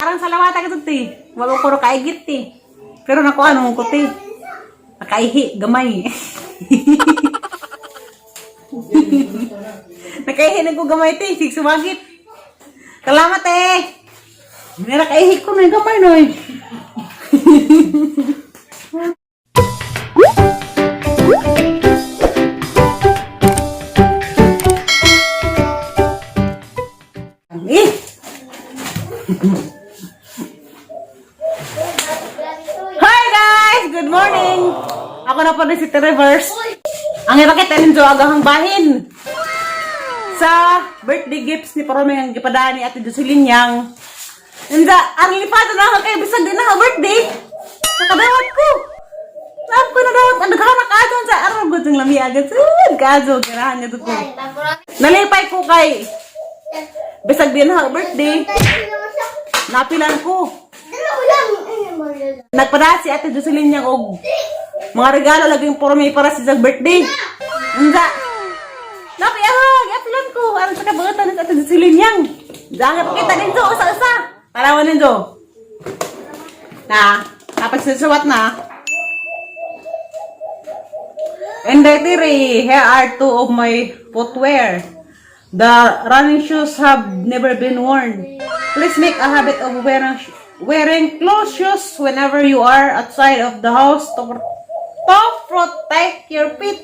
Parang salawata ka ti. Wala ko kaigit ti. Pero naku ano ko ti. Nakaihi, gamay. Nakaihi na ko gamay ti. Sig sumagit. Salamat eh. Nakaihi ko na gamay no eh. Hi guys! Good morning! Ako na po na si Reverse. Ang ipakita ninyo agahang bahin. Sa birthday gifts ni Paromeng ang gipadaan ni Ate Jocelyn yang. Nanda, ang lipado na ako kayo bisag din na birthday. Nakadawat ko. Saan ko nadawat? Ang naghanak adon sa araw. Gutong lami agad. Kaso, kirahan niya ko. Nalipay ko kay bisag din na birthday. Napilan ko. Nagpada si Ate Jocelyn niyang og mga regalo lagi yung Paromeng para sa birthday. Nanda. Napilan ko. Ano sa kabagatan ni Ate Jocelyn niyang. Jangan pakita ninyo. Usa-usa. Parawan ninyo. Na. Napagsusuwat na. And here are two of my footwear. The running shoes have never been worn. Please make a habit of wearing closed shoes whenever you are outside of the house to protect your feet.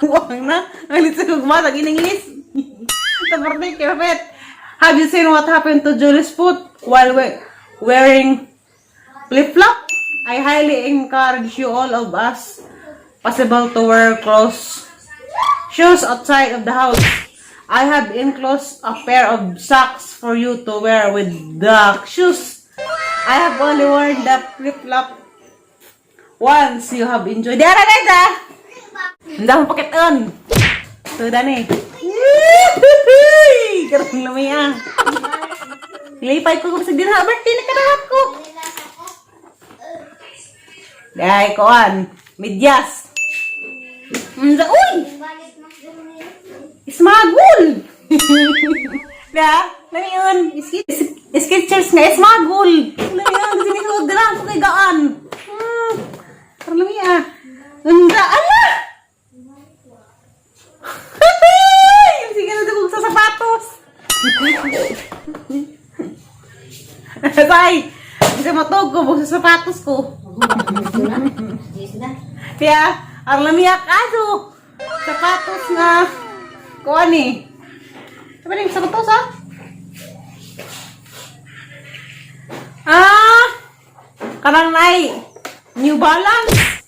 Huwag na. Alit sa kugmasag in English. To protect your feet. Have you seen what happened to Julie's foot while wearing flip-flop? I highly encourage you all of us possible to wear closed shoes outside of the house. I have enclosed a pair of socks for you to wear with the shoes. I have only worn the flip-flop once. You have enjoyed. Dara guys ah! Hindi akong pakitaan. Ito dani. Karang lamay ah. Ilipay ko kung sa dinha. Birthday na kadawat ko. Dahil koan. Medyas. Uy! Ismagul! Ya, lami yun. Sketchers nga, ismagul. Lami yun, sinisod na lang ko kay gaan. Parang lami ah. Ganda, ala! Sige na dugog sa sapatos. Say, bisa matog ko bug sa sapatos ko. Kaya, ang lami ah kaso. Sapatos nga. Kuha ni. Sabi rin, sapatos ha? Karang nai. New Balance.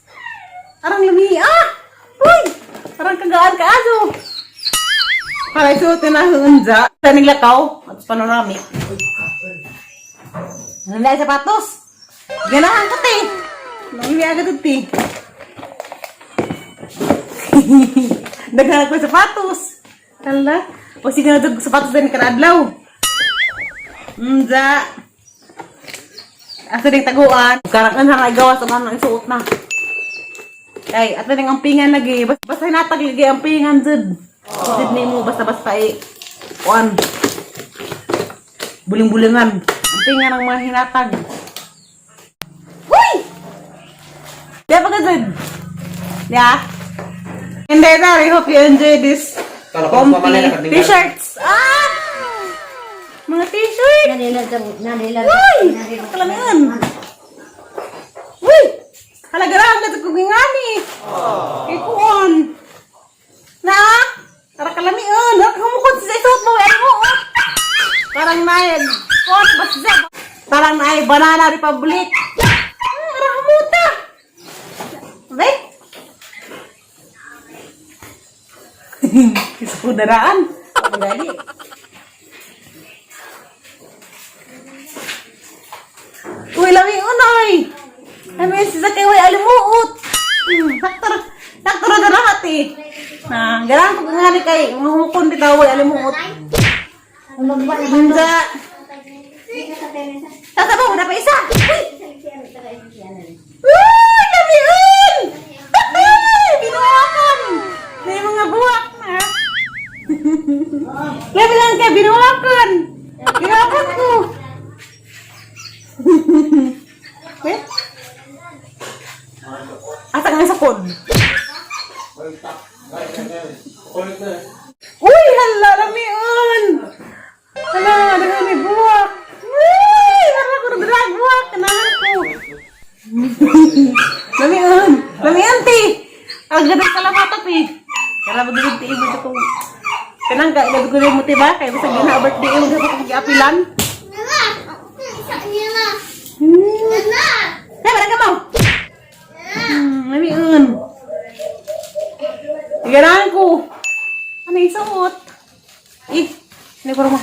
Karang lumi. Uy! Karang kagaan ka aso. Para isuotin na hunza. Sa naglakaw. At panoramic. Nalay sapatos. Ganahan ka te. Lumi agad ito. Daghan ko sapatos. Tala. O sige na dug sapatos din kadadlaw. Unza. Asa ding taguan. Karangan sa gawas ang ano isuot na. Kay ato ning ampingan lagi. Basta natag lagi ampingan jud. Jud nimo basta-basta kuan. Buling-bulingan. Ampingan ang mga hinatag. Uy! Diya pa ka jud. Diya. And then I hope you enjoy this comfy t-shirts. Mga t-shirt. Uy! Kalamihan. Uy! Halagarahan ka sa kugingani. Ikuon. Na? Tara kalamihan. Humukod sa isuot mo. Parang naay. Parang naay Banana Republic. Parang humuta. Right? Kisah daraan. Apa jadi? Uy, lami unay. Amin si Zakay way alimuot. Doktor na lahat eh. Nah, garang ko ngani kay mahumukon bitaw way alimuot. Unza. Tata ba udah pa isa? Uy, lami un. Binuwakan. May mga buwak na. Labi lang ka, binuwakan. Binuwakan ko. kaya nagulay mo tiba, kaya basta gina birthday mo dapat mag-apilan. Mana ka mo? Namiun. Tigaran ko. Ano yung samot? Ini ko mo.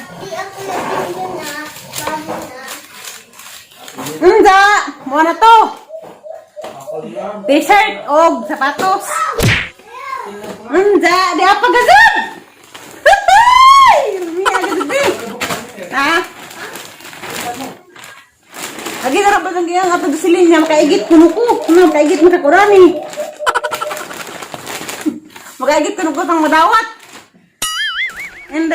Unda! Mo na to! T-shirt o sapatos. Unda! Di apa gazan? Rumi agad din. Ha? Lagi na rapat ang giyang ato silin niya. Makaigit kuno ko. Makaigit makakurani. Makaigit kuno ko tang madawat. And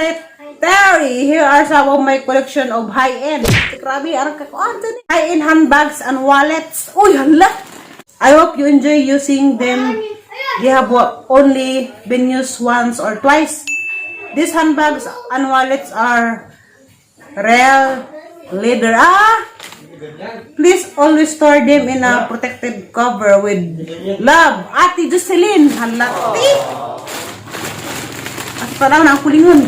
Terry, here are some of my collection of high-end. Grabe, arang kakuan dyan. High-end handbags and wallets. Uy, hala! I hope you enjoy using them. They have only been used once or twice. These handbags and wallets are real leather. Please always store them in a protected cover with love. Ate Jocelyn, halati. At parang na ang kulingon.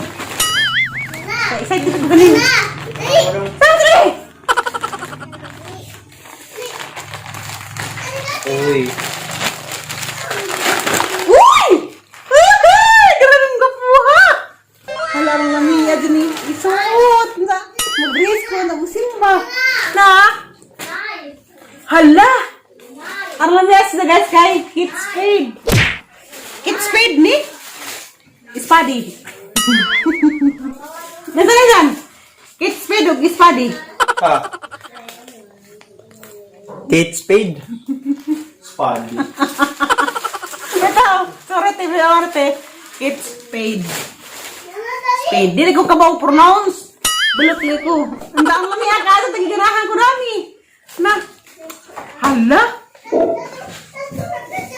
Excited ko galing. Sandre! Uy. Uy! Grabe ang gapuha! Hala ang lamiya dyan eh. Isuot! Mag-brace ko na musimba. Na? Hala! Ang lamiya sila guys kay Kit Spade. Kit Spade ni? Spade. Nasa na dyan? Kit Spade o Spade? Kate Spade. Spade. Ito, sorry, TV Arte. Kit Spade. Spade. Dili ko kabaw pronounce. Bulot li ko. Ang daang lami akasa, tagigirahan ko nami. Na. Hala.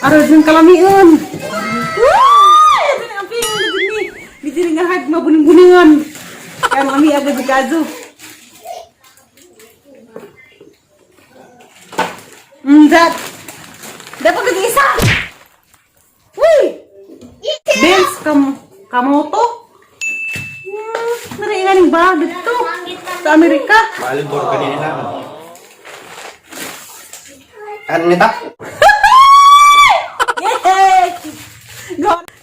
Aras yung kalamian. Woo! Ito na ang pinang. Dito nga hard mabuning-buningan. Kaya lami agad yung kaso. Dapat mag-isa. Uy! Benz kamoto. Nariingan yung ba dito sa Amerika. Maalibor ka nila naman. Ano nita? Yay!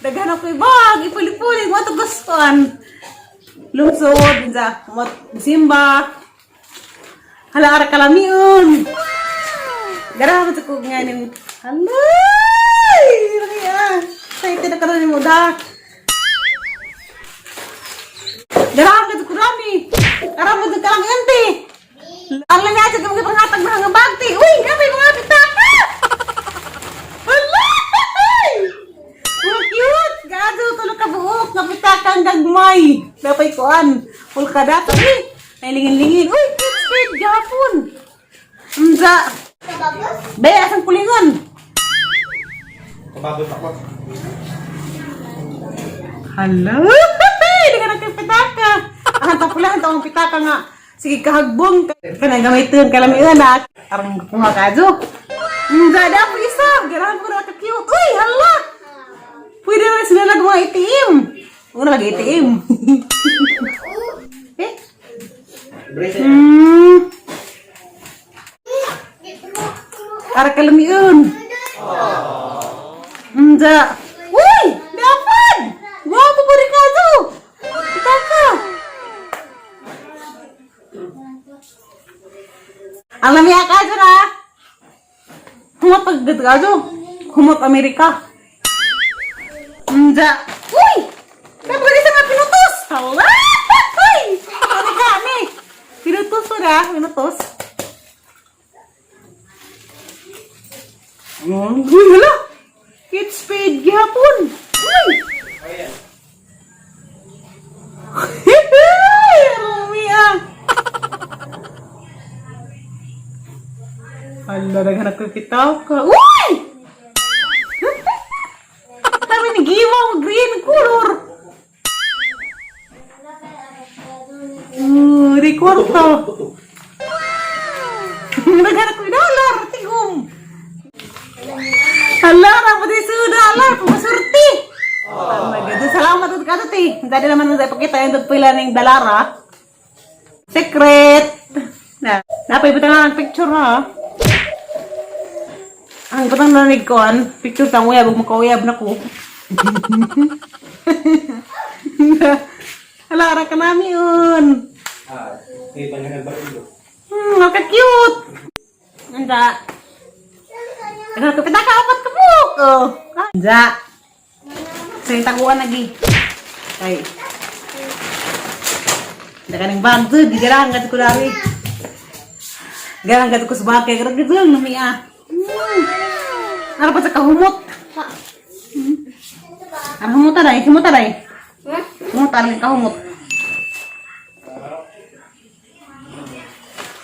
Daghan ako yung bag. Ipuli-puli. Matugustuhan. Lungsod. Simba. Hala, kalamiun. Garahan sa kong nga ng halay! Excited na karoon mo da. Garahan ka sa kurami. Garahan mo sa kalamiun, te. Alam niya, sa kong pangatag na nga bag, te. Uy, grabe mga pitaka! Halay! Mga cute! Gado, tulog ka buok. Kapitaka ang gagmay. Dapay koan. Pulka dato. Uy, ay lingin-lingin. Uy, cute speed. Gapon. Be, asang kulingon? Kababot ako. Hala! Hindi ka nagkipitaka. Ang tapulan, ang pitaka nga. Sige, kahagbong. Kanang gamitin kalamian na. Arang punga kajo. Dada po isa. Garahan ko na ka-cute. Uy, hala! Pwede na sila lang mga itim. Una lagi itim. Eh? Ara kalamiun. Unda. Uy! Dapat! Wow, pabori ka to! Pitaka! Ang lamia ka dyan ah! Humot paggat ka dyan. Humot Amerika. Unda. Uy! Dapat ka sa mga pinutos! Hala! Uy! Ano ka, ane? Pinutos mo na. Pinutos. Uy, hala! Kit Spade gihapon! Uy! Rumi ah! Hala, naghanap ko pitaw ka. Uy! Kami nagiwaw, green color! Di kwarto! Naghanap ko dollar! Tigom! Hala, rapat yung suda, ala, pumasurti. Oh my God, salamat at kada ti. Dali naman nang ipakita yung pila ng dalara. Secret. Napay butang ang picture ha. Ang butang nanig ko picture tang uyab magkauyab na ko. Halara ka namin yun. Kita nga nagbarilo. Cute. Anda. Ano ko pinakaopat ka po. Anda. Sing taguan lagi. Ay. Dakan ng bag tuh, digarang gat ko dari. Garang gat ko sa bagay, garang gat lang nami ah. Ano pa sa kahumot? Ano humot aday? Humot aday? Humot aday kahumot.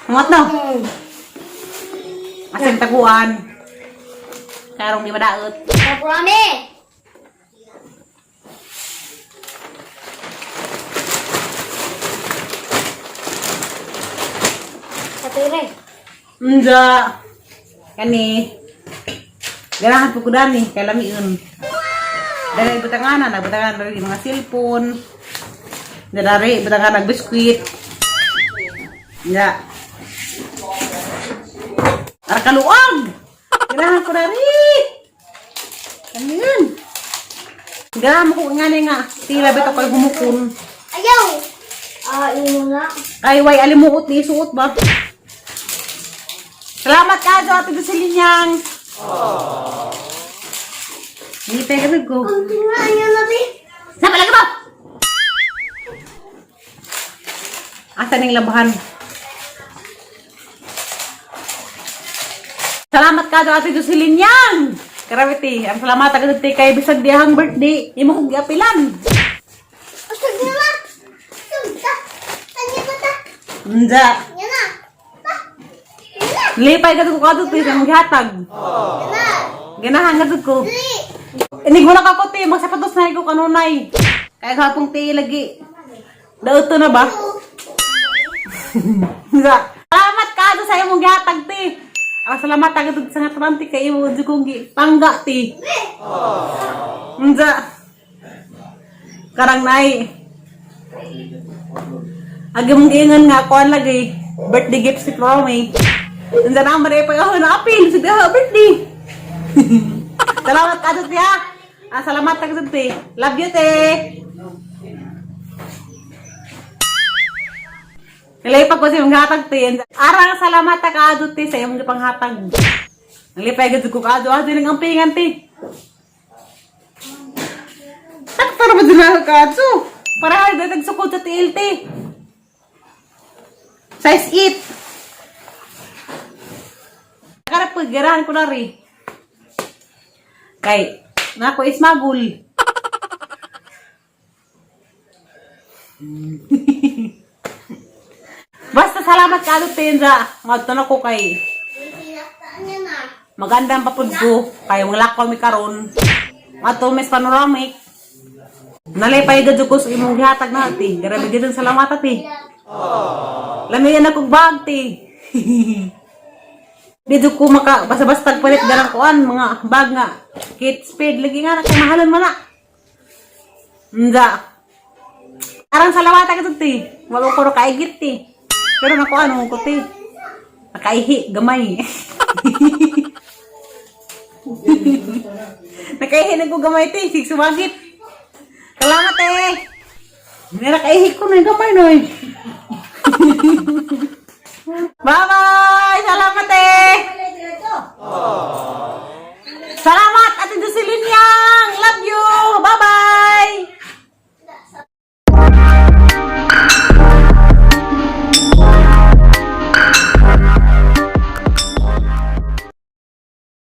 Humot daw. Asing taguan. Karong di madaot. Kaprami! Katire. Enda. Kani. Ganahan po ko dani, kay lamiun. Dari butanganan, nagbutangan dari mga cellphone. Dari butangan ng biskuit. Ya. Ara kaluag. Ganahan ko dari. Kaniun. Ganahan mo ko ngani nga, tila bitaw kay humukon. Ayaw! Ino na. Ay, way alimuot ni suot ba? Salamat ka, Jo, Ate Dusilinyang. Hindi tayo ko. Kunti nga, ayaw natin. Saan lagi ba? Asan yung labahan? Salamat ka, Jo, Ate Dusilinyang. Karawiti, ang salamat agad kay bisag diyahang birthday. Imo kong giapilan. Usag na na. Sugta. Tanya ba ta? Nda. Yan na. Ta. Yan na. Lipay ka ko kadto sa maghatag. Yan na. Ganahan ka ko. Dili. Inig mo na ka ko ti, magsapatos na ko kanunay. Kaya hapong ti lagi. Dauto na ba? Salamat ka do sa imong gihatag ti. Ang salamat agad sa nga tranti kay imo di kong pangga ti. Nda. Karang nay. Agi mong ingon nga kuan lagi. Birthday gift si Promi. Nda na mare pa na apil si dia birthday. Salamat ka tiya. Salamat ka ti. Love you te. Nalipag ko sa imong hatag ti. Arang salamat ka adto ti sa imong panghatag. Nalipay gud ko adto ning ampingan ti. Para ba dinaw ka adto? Para datag sukod sa TLT. Size 8. Karap ko girahan ko na ri. Kay nako is magul. Basta salamat ka adto tinja. Ngadto na ko kay Tanya na. magandang papud ko kay wala ko mi karon. Ato mes panoramic. Nalipay gud ko sa imong gihatag na ti. Grabe gid ang salamat ati. Lamiyan akong bag ti. Dito ko maka basta-basta palit dalang kuan mga bag nga. Kate Spade lagi nga nakamahalan mo na. Nda. Arang salamat ka ti. Wala ko ro kaigit ti. Pero nako ano ko ti. Nakaihi gamay. Nakaihi na ko gamay ti, sig sumagit. Salamat eh. Nakaihi ko na gamay noy. Bye-bye! Salamat eh! Salamat, Ate Jocelyn